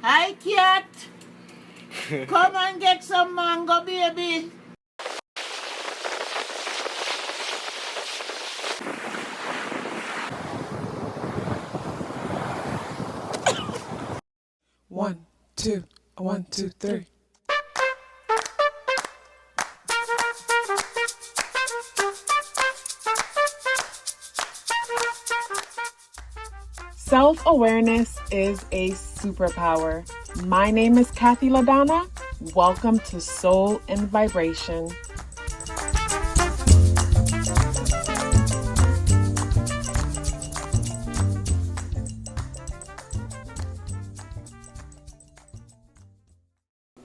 Hi, cat. Come and get some mango, baby. One, two, 1, 2, 3. Self-awareness is a superpower. My name is KathyLaDonna. Welcome to Soul and Vibration.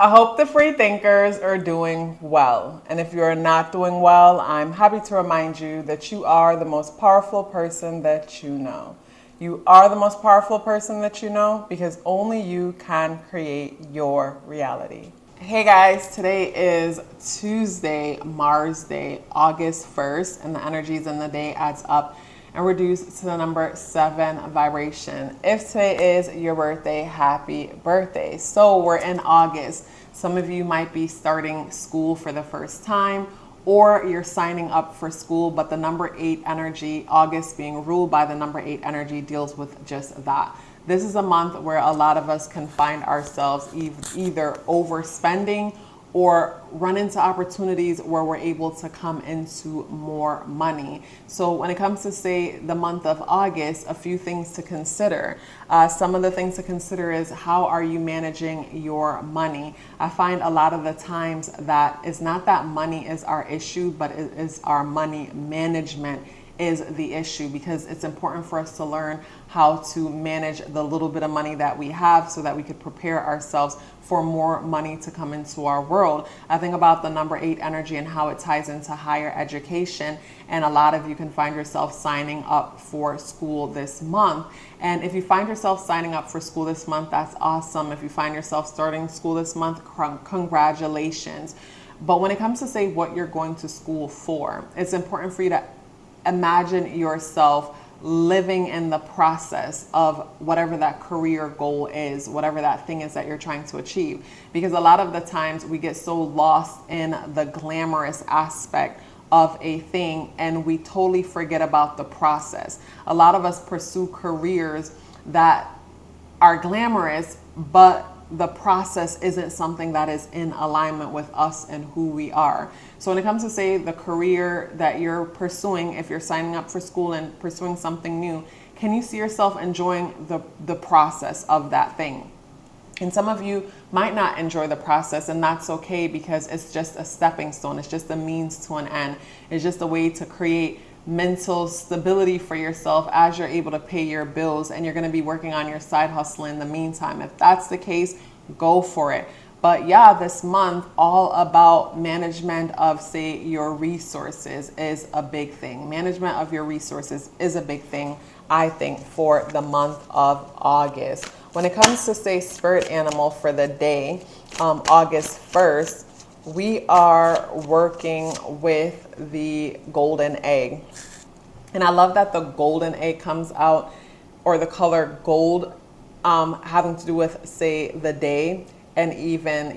I hope the free thinkers are doing well. And if you're not doing well, I'm happy to remind you that you are the most powerful person that you know. You are the most powerful person that you know because only you can create your reality. Hey guys, today is Tuesday, Mars Day, August 1st, and the energies in the day adds up and reduced to the number 7 vibration. If today is your birthday, happy birthday. So we're in August. Some of you might be starting school for the first time, or you're signing up for school, but the number 8 energy, August being ruled by the number 8 energy, deals with just that. This is a month where a lot of us can find ourselves either overspending or run into opportunities where we're able to come into more money. So when it comes to, say, the month of August, a few things to consider. Some of the things to consider is, how are you managing your money? I find a lot of the times that it's not that money is our issue, but it is our money management is the issue, because it's important for us to learn how to manage the little bit of money that we have so that we could prepare ourselves for more money to come into our world. I think about the number 8 energy and how it ties into higher education, and a lot of you can find yourself signing up for school this month. And if you find yourself signing up for school this month, that's awesome. If you find yourself starting school this month, congratulations. But when it comes to, say, what you're going to school for, it's important for you to imagine yourself living in the process of whatever that career goal is, whatever that thing is that you're trying to achieve. Because a lot of the times we get so lost in the glamorous aspect of a thing and we totally forget about the process. A lot of us pursue careers that are glamorous, but the process isn't something that is in alignment with us and who we are. So when it comes to, say, the career that you're pursuing, if you're signing up for school and pursuing something new, can you see yourself enjoying the process of that thing? And some of you might not enjoy the process, and that's okay, because it's just a stepping stone. It's just a means to an end. It's just a way to create mental stability for yourself as you're able to pay your bills, and you're going to be working on your side hustle in the meantime. If that's the case, go for it. But yeah, this month, all about management of, say, your resources is a big thing. Management of your resources is a big thing, I think, for the month of August. When it comes to, say, spirit animal for the day, August 1st, we are working with the golden egg. And I love that the golden egg comes out, or the color gold, having to do with, say, the day, and even,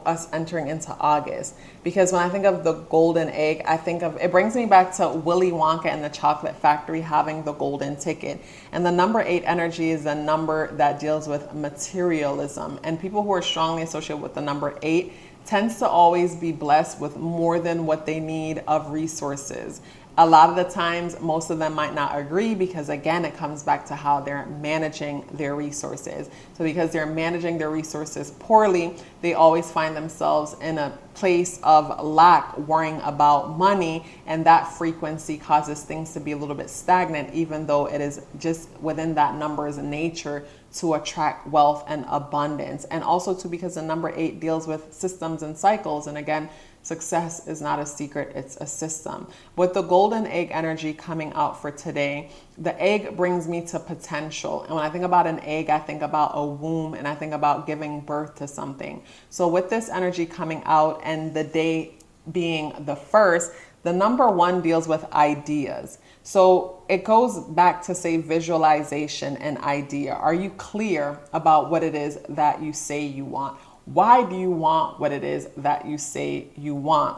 us entering into August. Because when I think of the golden egg, I think of, it brings me back to Willy Wonka and the Chocolate Factory having the golden ticket. And the number 8 energy is a number that deals with materialism. And people who are strongly associated with the number 8 tends to always be blessed with more than what they need of resources. A lot of the times, most of them might not agree, because again, it comes back to how they're managing their resources. So because they're managing their resources poorly, they always find themselves in a place of lack, worrying about money, and that frequency causes things to be a little bit stagnant, even though it is just within that number's nature to attract wealth and abundance. And also too, because the number 8 deals with systems and cycles, and again, success is not a secret, it's a system. With the golden egg energy coming out for today, the egg brings me to potential. And when I think about an egg, I think about a womb, and I think about giving birth to something. So with this energy coming out and the day being the 1st, the number 1 deals with ideas. So it goes back to say visualization and idea. Are you clear about what it is that you say you want? Why do you want what it is that you say you want?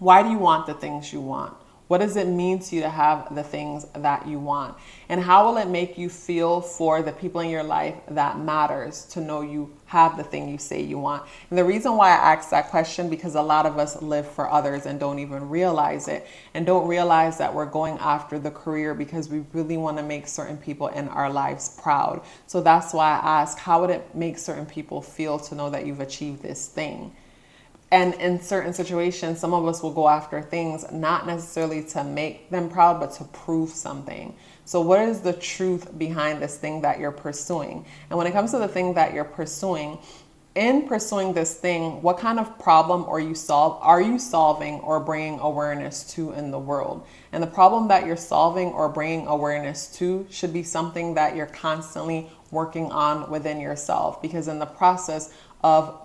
Why do you want the things you want? What does it mean to you to have the things that you want? And how will it make you feel for the people in your life that matters to know you have the thing you say you want? And the reason why I asked that question, because a lot of us live for others and don't even realize it, and don't realize that we're going after the career because we really want to make certain people in our lives proud. So that's why I ask, how would it make certain people feel to know that you've achieved this thing? And in certain situations, some of us will go after things not necessarily to make them proud, but to prove something. So what is the truth behind this thing that you're pursuing? And when it comes to the thing that you're pursuing, in pursuing this thing, what kind of problem are you solving or bringing awareness to in the world? And the problem that you're solving or bringing awareness to should be something that you're constantly working on within yourself, because in the process of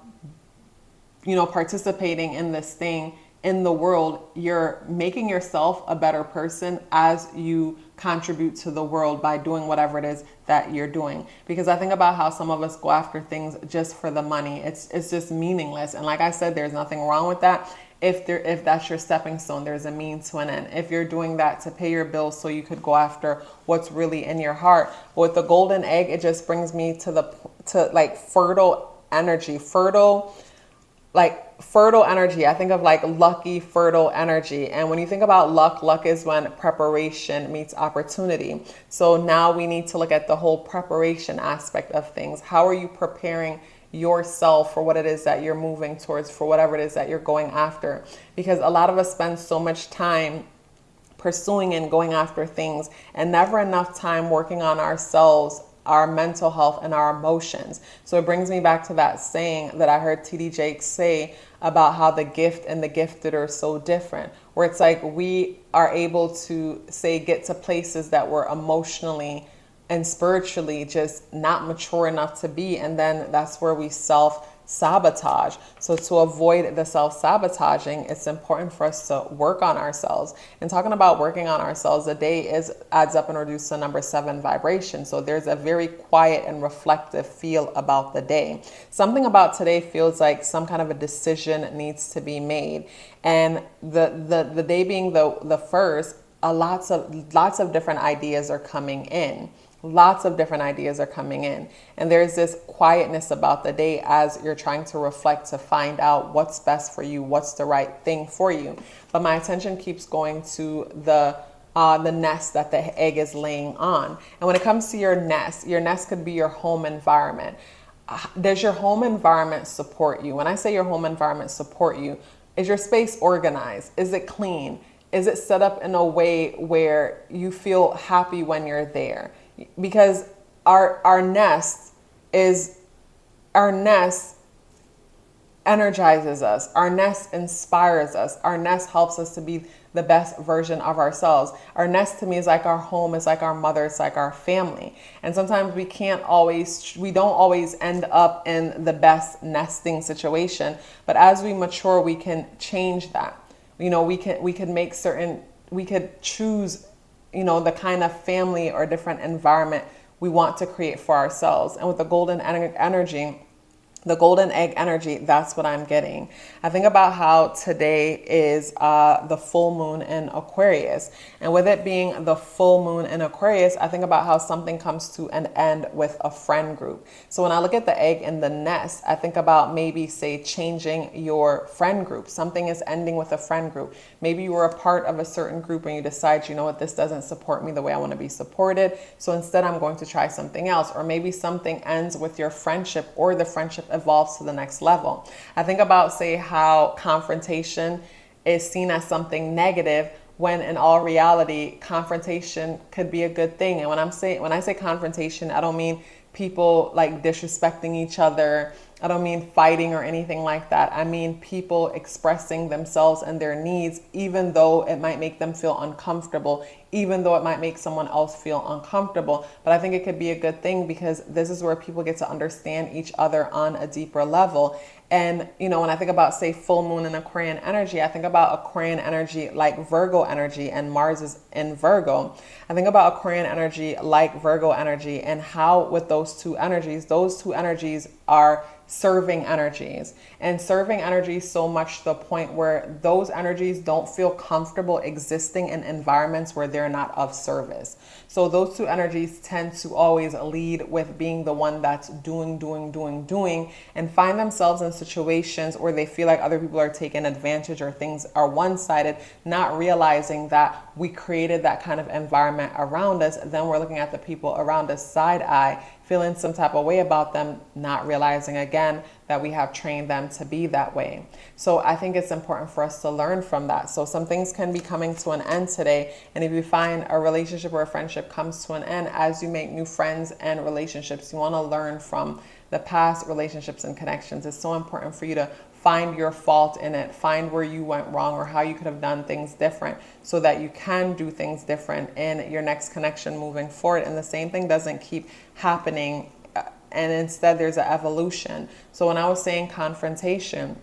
participating in this thing in the world, you're making yourself a better person as you contribute to the world by doing whatever it is that you're doing. Because I think about how some of us go after things just for the money. It's just meaningless. And like I said, there's nothing wrong with that. If that's your stepping stone, there's a means to an end. If you're doing that to pay your bills so you could go after what's really in your heart. But with the golden egg, it just brings me to fertile energy, fertile energy. I think of like lucky, fertile energy. And when you think about luck is when preparation meets opportunity. So now we need to look at the whole preparation aspect of things. How are you preparing yourself for what it is that you're moving towards, for whatever it is that you're going after? Because a lot of us spend so much time pursuing and going after things and never enough time working on ourselves, our mental health, and our emotions. So it brings me back to that saying that I heard TD Jakes say about how the gift and the gifted are so different, where it's like we are able to get to places that we're emotionally and spiritually just not mature enough to be, and then that's where we self-sabotage. So to avoid the self-sabotaging, it's important for us to work on ourselves. And talking about working on ourselves, the day adds up and reduced to number 7 vibration. So there's a very quiet and reflective feel about the day. Something about today feels like some kind of a decision needs to be made. And the day being the first, lots of different ideas are coming in. Lots of different ideas are coming in. And there's this quietness about the day as you're trying to reflect to find out what's best for you, what's the right thing for you. But my attention keeps going to the nest that the egg is laying on. And when it comes to your nest could be your home environment. Does your home environment support you? When I say your home environment support you, is your space organized? Is it clean? Is it set up in a way where you feel happy when you're there? Because our nest energizes us. Our nest inspires us. Our nest helps us to be the best version of ourselves. Our nest to me is like our home, it's like our mother, it's like our family. And sometimes we don't always end up in the best nesting situation. But as we mature, we can change that. We could choose the kind of family or different environment we want to create for ourselves. And with the golden energy, the golden egg energy, that's what I'm getting. I think about how today is the full moon in Aquarius. And with it being the full moon in Aquarius, I think about how something comes to an end with a friend group. So when I look at the egg in the nest, I think about maybe, say, changing your friend group. Something is ending with a friend group. Maybe you were a part of a certain group and you decide, this doesn't support me the way I want to be supported. So instead, I'm going to try something else. Or maybe something ends with your friendship, or the friendship evolves to the next level. I think about, say, how confrontation is seen as something negative, when in all reality, confrontation could be a good thing. And when I say confrontation, I don't mean people like disrespecting each other, I don't mean fighting or anything like that. I mean people expressing themselves and their needs, even though it might make them feel uncomfortable, even though it might make someone else feel uncomfortable. But I think it could be a good thing, because this is where people get to understand each other on a deeper level. And, you know, when I think about, say, full moon and Aquarian energy, I think about Aquarian energy like Virgo energy, and Mars is in Virgo. I think about Aquarian energy like Virgo energy, and how with those two energies are serving energies, and serving energies so much to the point where those energies don't feel comfortable existing in environments where they're not of service. So those two energies tend to always lead with being the one that's doing, and find themselves in situations where they feel like other people are taking advantage or things are one-sided, not realizing that we created that kind of environment around us. Then we're looking at the people around us side eye, feeling some type of way about them, not realizing again that we have trained them to be that way. So I think it's important for us to learn from that. So some things can be coming to an end today. And if you find a relationship or a friendship comes to an end, as you make new friends and relationships, you want to learn from the past relationships and connections. It's so important for you to find your fault in it, find where you went wrong or how you could have done things different, so that you can do things different in your next connection moving forward. And the same thing doesn't keep happening, and instead there's an evolution. So when I was saying confrontation,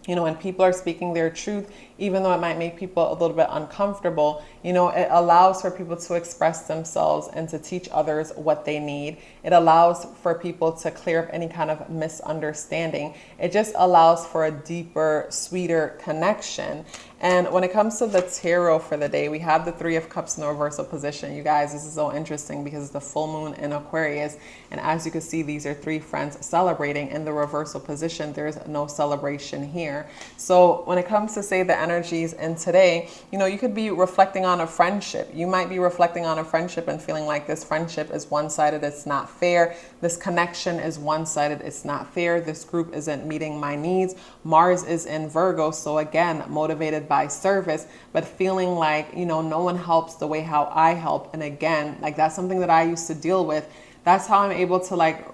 you know, when people are speaking their truth, even though it might make people a little bit uncomfortable, you know, it allows for people to express themselves and to teach others what they need. It allows for people to clear up any kind of misunderstanding. It just allows for a deeper, sweeter connection. And when it comes to the tarot for the day, we have the Three of Cups in the reversal position. You guys, this is so interesting because it's the full moon in Aquarius. And as you can see, these are three friends celebrating. In the reversal position, there's no celebration here. So when it comes to, say, the energies in today, you know, you could be reflecting on a friendship. You might be reflecting on a friendship and feeling like this friendship is one-sided, it's not fair. This connection is one-sided, it's not fair. This group isn't meeting my needs. Mars is in Virgo, so again, motivated by service, but feeling like, you know, no one helps the way how I help. And again, like that's something that I used to deal with. That's how I'm able to like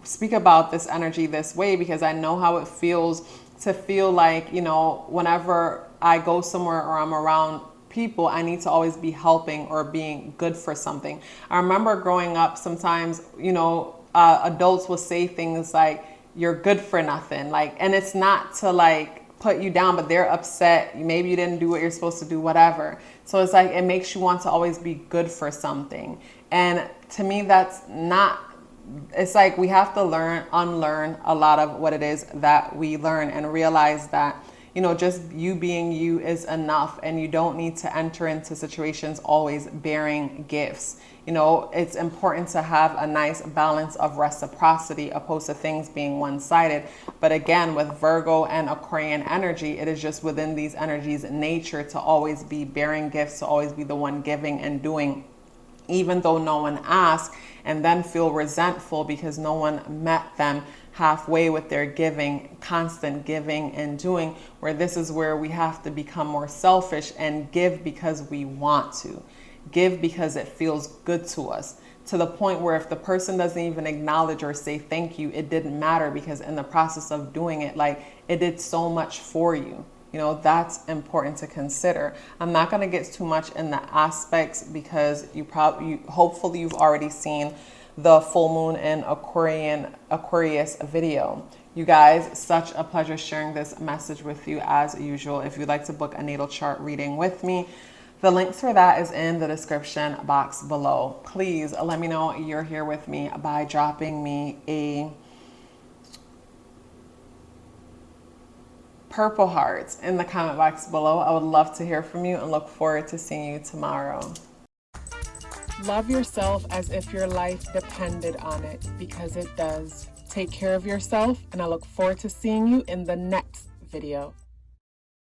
speak about this energy this way, because I know how it feels to feel like, you know, whenever I go somewhere or I'm around people, I need to always be helping or being good for something. I remember growing up, sometimes, you know, adults will say things like, you're good for nothing. Like, and it's not to like put you down, but they're upset. Maybe you didn't do what you're supposed to do, whatever. So it's like, it makes you want to always be good for something. And to me, that's not, it's like we have to unlearn a lot of what it is that we learn, and realize that, you know, just you being you is enough, and you don't need to enter into situations always bearing gifts. You know, it's important to have a nice balance of reciprocity opposed to things being one-sided. But again, with Virgo and Aquarian energy, it is just within these energies' nature to always be bearing gifts, to always be the one giving and doing, even though no one asked, and then feel resentful because no one met them halfway with their giving, constant giving and doing, where this is where we have to become more selfish and give because we want to. Give because it feels good to us, to the point where if the person doesn't even acknowledge or say thank you, it didn't matter, because in the process of doing it, like, it did so much for you. You know, that's important to consider. I'm not going to get too much in the aspects, because hopefully you've already seen the full moon in Aquarius video. You guys, such a pleasure sharing this message with you as usual. If you'd like to book a natal chart reading with me, the links for that is in the description box below. Please let me know you're here with me by dropping me a purple heart in the comment box below. I would love to hear from you and look forward to seeing you tomorrow. Love yourself as if your life depended on it, because it does. Take care of yourself, and I look forward to seeing you in the next video.